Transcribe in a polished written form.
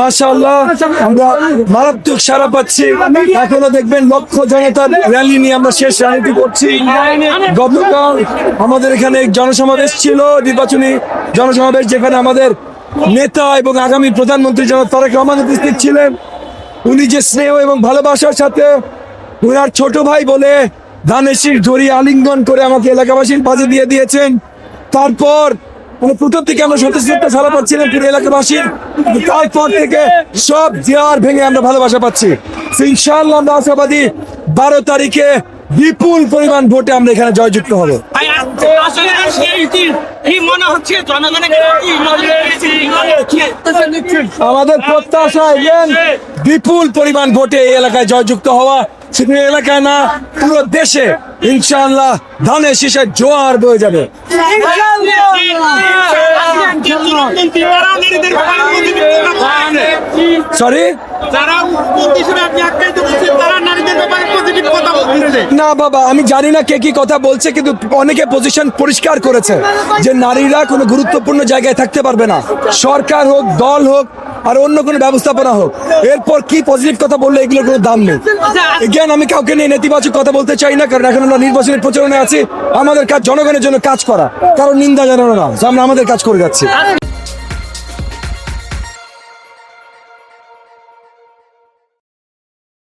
মাশাআল্লাহ, আমরা মারাত্মক সারা পাচ্ছি। এখনো দেখবেন লক্ষ জনতার র্যালি নিয়ে আমরা শেষ রাজনীতি করছি। গতকাল আমাদের এখানে এক জনসমাবেশ ছিল, নির্বাচনী জনসমাবেশ, যেখানে আমাদের নেতা এবং আগামী প্রধানমন্ত্রী জনাব তারেক রহমান উপস্থিত ছিলেন। উনি যে স্নেহ এবং ভালোবাসার সাথে উনার ছোট ভাই বলে ধানের শীষ ধরিয়ে আলিঙ্গন করে আমাকে এলাকাবাসীর পাশে দিয়ে দিয়েছেন। তারপর প্রথম থেকে আমরা স্বতঃস্ফূর্ত সারা পাচ্ছিলাম পুরো এলাকাবাসীর, তারপর থেকে সব দেওয়ার ভেঙে আমরা ভালোবাসা পাচ্ছি। ইনশাআল্লাহ আমরা আশাবাদী 12 তারিখে বিপুল পরিমাণ ভোটে আমরা এখানে জয়যুক্ত হব। আমাদের প্রত্যাশা এবং বিপুল পরিমাণ ভোটে এই এলাকায় জয়যুক্ত হওয়া, শুধু এলাকায় না পুরো দেশে ইনশাআল্লাহ ধানের শীষের জোয়ার বয়ে যাবে। সরি না বাবা, আমি জানি না কে কি কথা বলছে, কিন্তু অনেকে পজিশন পরিষ্কার করেছে যে নারীরা কোনো গুরুত্বপূর্ণ জায়গায় থাকতে পারবে না, সরকার হোক, দল হোক, আর অন্য কোনো ব্যবস্থাপনা হোক। এরপর কি পজিটিভ কথা বললে এগুলোর কোনো দাম নেই। এগেন আমি কাউকে নিয়ে নেতিবাচক কথা বলতে চাই না, কারণ এখন আমরা নির্বাচনের প্রচারণায় আছি। আমাদের কাজ জনগণের জন্য কাজ করা, কারণ নিন্দা জানানো না। আমরা আমাদের কাজ করে যাচ্ছি।